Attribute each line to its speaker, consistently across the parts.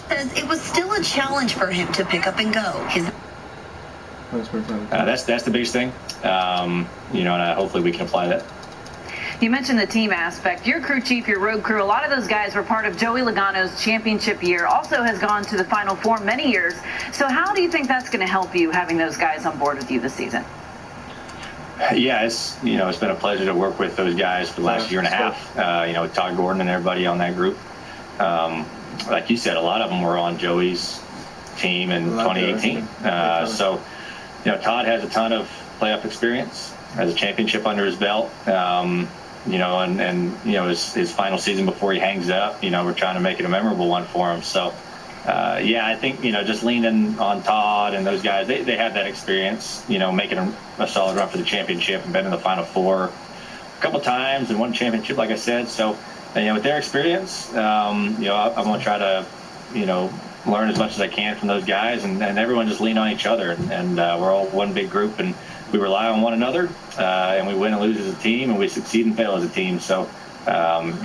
Speaker 1: Says it was still a challenge for him to pick up and go.
Speaker 2: That's the biggest thing, and hopefully we can apply that.
Speaker 3: You mentioned the team aspect. Your crew chief, your road crew, a lot of those guys were part of Joey Logano's championship year, also has gone to the Final Four many years. So how do you think that's going to help you, having those guys on board with you this season?
Speaker 2: Yeah, it's been a pleasure to work with those guys for the last year and a half, with Todd Gordon and everybody on that group. Like you said, a lot of them were on Joey's team in 2018. So Todd has a ton of playoff experience, has a championship under his belt. His final season before he hangs up, we're trying to make it a memorable one for him. So, I think, just leaning on Todd and those guys, they have that experience, making a solid run for the championship and been in the Final Four a couple times and won championship, like I said. So, with their experience, I'm going to try to, learn as much as I can from those guys, and everyone just lean on each other. And we're all one big group, and we rely on one another, and we win and lose as a team, and we succeed and fail as a team. So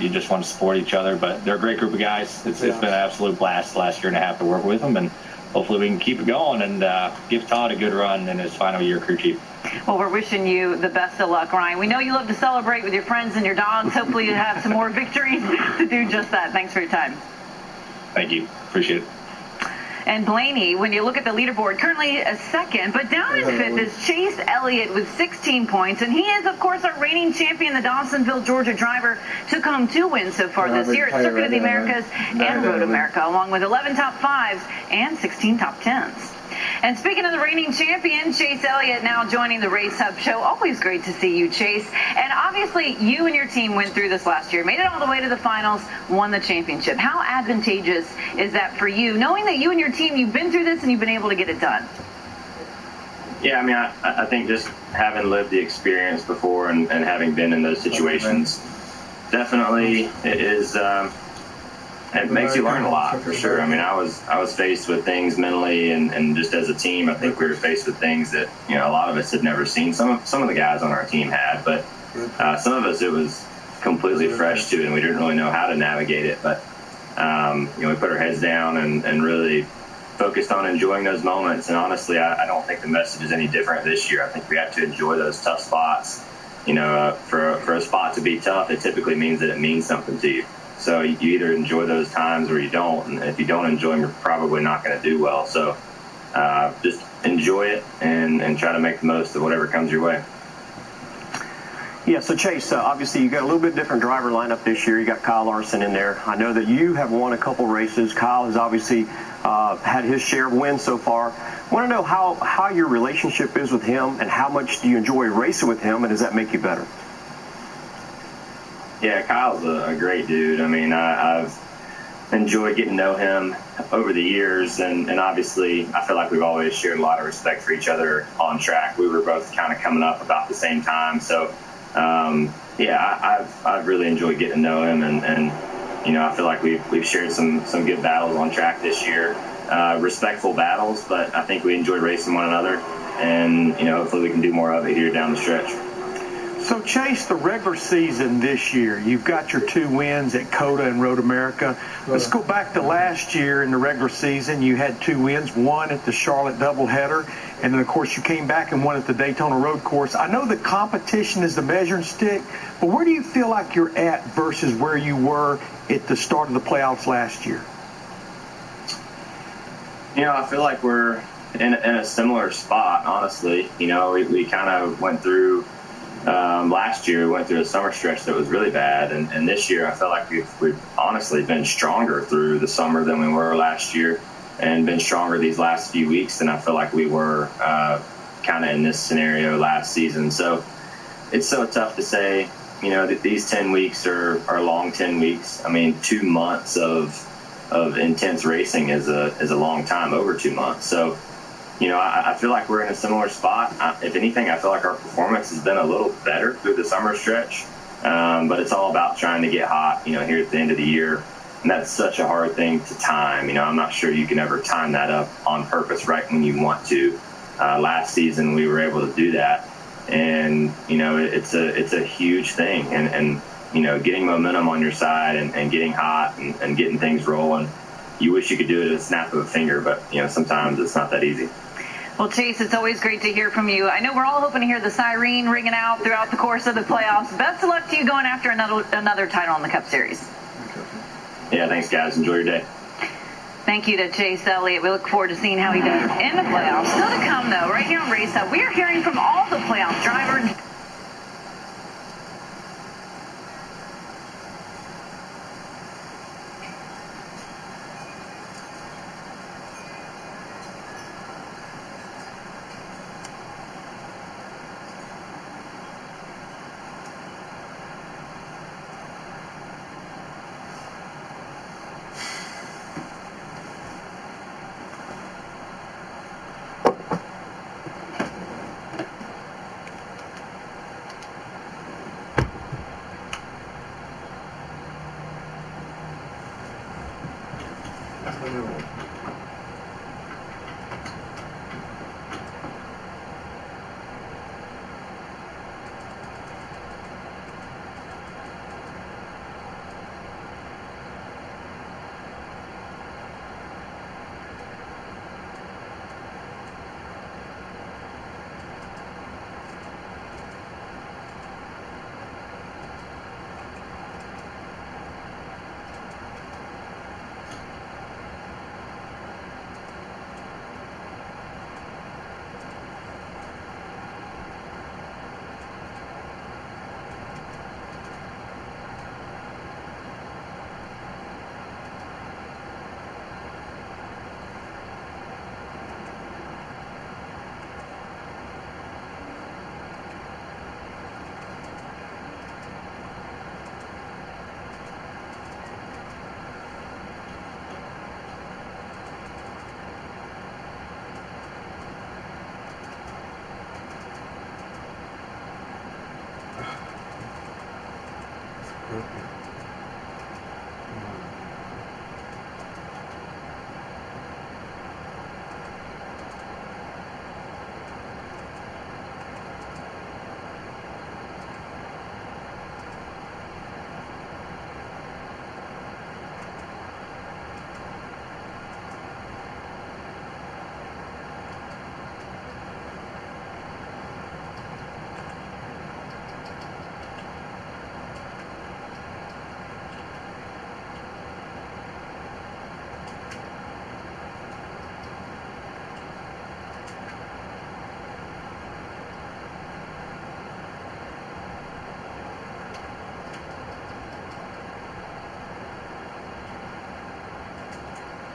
Speaker 2: you just want to support each other. But they're a great group of guys. It's been an absolute blast the last year and a half to work with them, and hopefully we can keep it going and give Todd a good run in his final year crew chief.
Speaker 3: Well, we're wishing you the best of luck, Ryan. We know you love to celebrate with your friends and your dogs. Hopefully you have some more victories to do just that. Thanks for your time.
Speaker 2: Thank you. Appreciate it.
Speaker 3: And Blaney, when you look at the leaderboard, currently a second, but down in fifth is Chase Elliott with 16 points. And he is, of course, our reigning champion. The Dawsonville, Georgia driver took home 2 wins so far this year at Circuit of the Americas and Road America, along with 11 top 5s and 16 top 10s. And speaking of the reigning champion, Chase Elliott now joining the Race Hub show. Always great to see you, Chase. And obviously, you and your team went through this last year, made it all the way to the finals, won the championship. How advantageous is that for you, knowing that you and your team, you've been through this and you've been able to get it done?
Speaker 4: Yeah, I think just having lived the experience before and having been in those situations, definitely it is. It makes you learn a lot, for sure. I was faced with things mentally and just as a team, I think we were faced with things that, a lot of us had never seen. Some of the guys on our team had, but some of us, it was completely fresh to it, and we didn't really know how to navigate it. But, we put our heads down and really focused on enjoying those moments. And honestly, I don't think the message is any different this year. I think we have to enjoy those tough spots. For a spot to be tough, it typically means that it means something to you. So you either enjoy those times or you don't. And if you don't enjoy them, you're probably not going to do well. So just enjoy it and try to make the most of whatever comes your way.
Speaker 5: Yeah, so Chase, obviously you got a little bit different driver lineup this year. You got Kyle Larson in there. I know that you have won a couple races. Kyle has obviously had his share of wins so far. I want to know how your relationship is with him and how much do you enjoy racing with him, and does that make you better?
Speaker 4: Yeah, Kyle's a great dude. I've enjoyed getting to know him over the years, and obviously I feel like we've always shared a lot of respect for each other on track. We were both kind of coming up about the same time, so I've really enjoyed getting to know him, and I feel like we've shared some good battles on track this year, respectful battles, but I think we enjoy racing one another, and hopefully we can do more of it here down the stretch.
Speaker 6: So, Chase, the regular season this year, you've got your 2 wins at COTA and Road America. Let's go back to last year in the regular season. You had 2 wins, one at the Charlotte doubleheader, and then, of course, you came back and won at the Daytona Road Course. I know the competition is the measuring stick, but where do you feel like you're at versus where you were at the start of the playoffs last year?
Speaker 4: I feel like we're in a similar spot, honestly. We kind of went through last year, we went through a summer stretch that was really bad, and this year I feel like we've honestly been stronger through the summer than we were last year, and been stronger these last few weeks than I feel like we were kind of in this scenario last season. So it's so tough to say, that these 10 weeks are long 10 weeks. 2 months of intense racing is a long time, over 2 months. So I feel like we're in a similar spot. If anything, I feel like our performance has been a little better through the summer stretch. But it's all about trying to get hot, here at the end of the year. And that's such a hard thing to time. I'm not sure you can ever time that up on purpose right when you want to. Last season, we were able to do that. And, it's a huge thing. And getting momentum on your side and getting hot and getting things rolling, you wish you could do it at a snap of a finger, but, sometimes it's not that easy.
Speaker 3: Well, Chase, it's always great to hear from you. I know we're all hoping to hear the siren ringing out throughout the course of the playoffs. Best of luck to you going after another title in the Cup Series.
Speaker 4: Yeah, thanks, guys. Enjoy your day.
Speaker 3: Thank you to Chase Elliott. We look forward to seeing how he does in the playoffs. Still to come, though, right here on Race Hub, we are hearing from all the playoff drivers.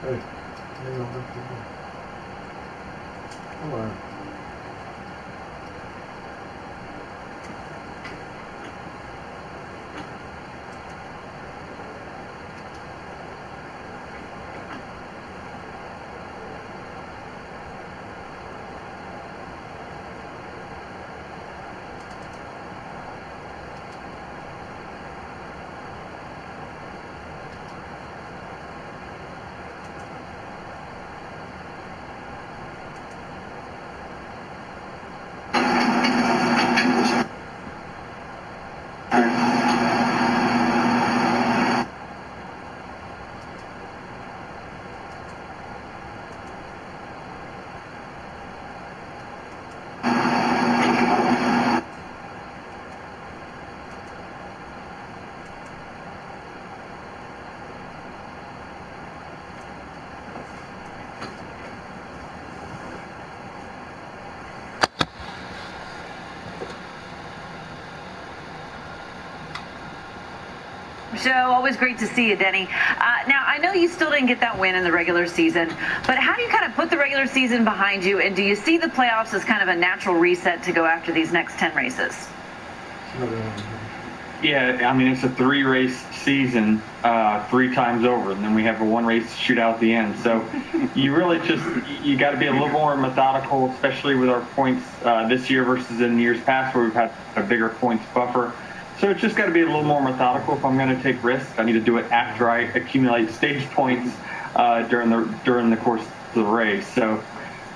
Speaker 7: Hey, hang on, come on.
Speaker 3: Show. Always great to see you, Denny. Now, I know you still didn't get that win in the regular season, but how do you kind of put the regular season behind you, and do you see the playoffs as kind of a natural reset to go after these next 10 races?
Speaker 8: Yeah, I mean, it's a 3-race season 3 times over, and then we have a 1-race shootout at the end. So you really you got to be a little more methodical, especially with our points this year versus in years past where we've had a bigger points buffer. So it's just got to be a little more methodical. If I'm going to take risks, I need to do it after I accumulate stage points during the course of the race. So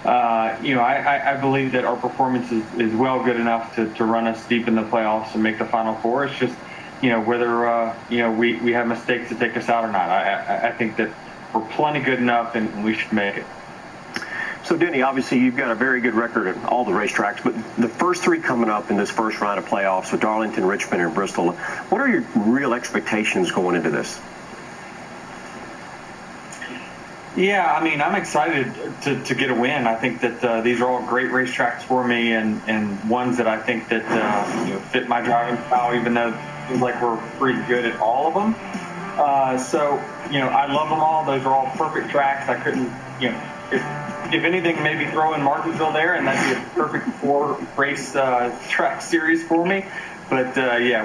Speaker 8: I believe that our performance is well good enough to run us deep in the playoffs and make the Final Four. It's just, whether, we have mistakes to take us out or not. I think that we're plenty good enough and we should make it.
Speaker 5: So, Denny, obviously you've got a very good record at all the racetracks, but the first three coming up in this first round of playoffs with Darlington, Richmond, and Bristol, what are your real expectations going into this?
Speaker 8: Yeah, I mean, I'm excited to get a win. I think that these are all great racetracks for me and ones that I think that fit my driving style, even though it feels like we're pretty good at all of them. I love them all. Those are all perfect tracks. I couldn't, if anything, maybe throw in Martinsville there, and that'd be a perfect 4-race track series for me. But,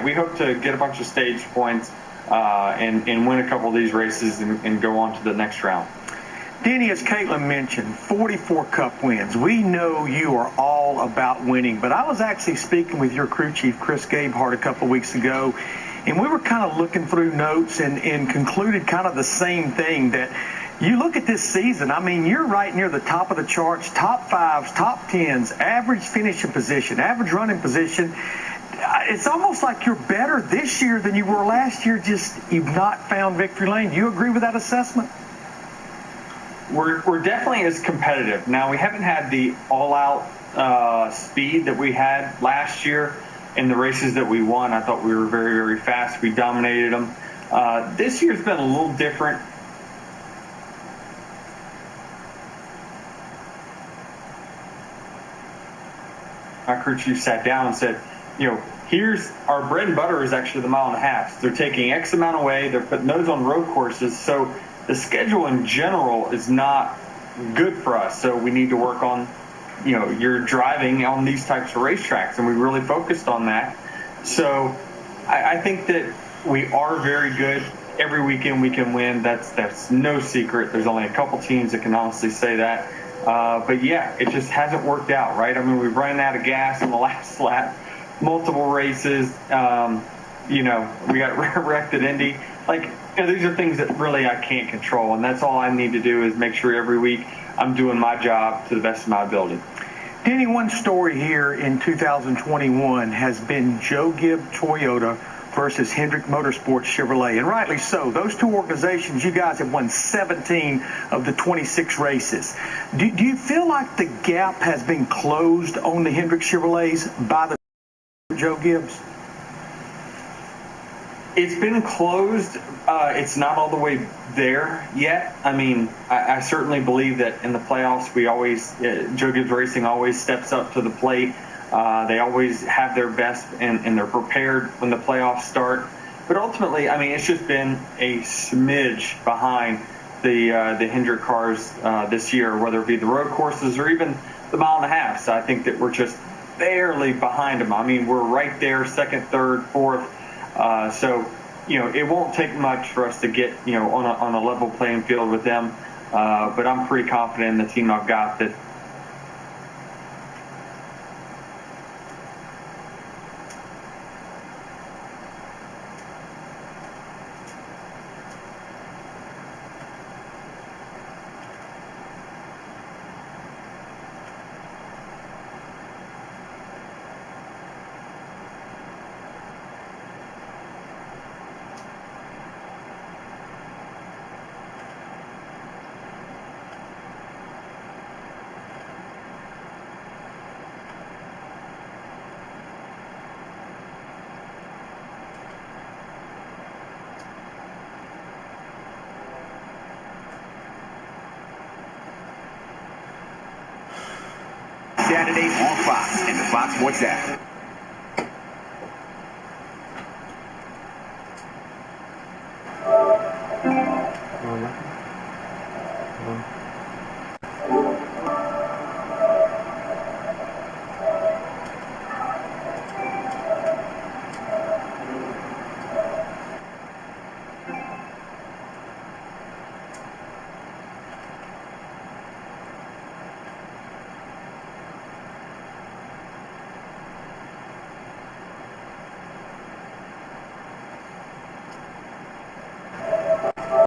Speaker 8: we hope to get a bunch of stage points and win a couple of these races and go on to the next round.
Speaker 6: Denny, as Caitlin mentioned, 44 Cup wins. We know you are all about winning, but I was actually speaking with your crew chief, Chris Gabehart, a couple of weeks ago, and we were kind of looking through notes and concluded kind of the same thing, that you look at this season, I mean, you're right near the top of the charts, top 5s, top 10s, average finishing position, average running position. It's almost like you're better this year than you were last year, just you've not found victory lane. Do you agree with that assessment?
Speaker 8: We're definitely as competitive. Now, we haven't had the all-out speed that we had last year in the races that we won. I thought we were very, very fast. We dominated them. This year's been a little different. My crew chief sat down and said, here's our bread and butter is actually the mile and a half. They're taking X amount away. They're putting those on road courses. So the schedule in general is not good for us. So we need to work on, you're driving on these types of racetracks, and we really focused on that. So I think that we are very good. Every weekend we can win. That's no secret. There's only a couple teams that can honestly say that. But yeah, it just hasn't worked out, right? I mean, we've run out of gas in the last lap, multiple races. We got wrecked at Indy. These are things that really I can't control, and that's all I need to do is make sure every week I'm doing my job to the best of my ability.
Speaker 6: Denny, one story here in 2021 has been Joe Gibbs Toyota versus Hendrick Motorsports Chevrolet, and rightly so. Those two organizations, you guys have won 17 of the 26 races. Do you feel like the gap has been closed on the Hendrick Chevrolets by the Joe Gibbs?
Speaker 8: It's been closed. It's not all the way there yet. I mean, I certainly believe that in the playoffs, we always, Joe Gibbs Racing always steps up to the plate. They always have their best, and they're prepared when the playoffs start. But ultimately, I mean, it's just been a smidge behind the Hendrick cars this year, whether it be the road courses or even the mile and a half. So I think that we're just barely behind them. I mean, we're right there, second, third, fourth. It won't take much for us to get, on a level playing field with them. But I'm pretty confident in the team I've got that.
Speaker 9: Saturday on Fox and the Fox Sports app.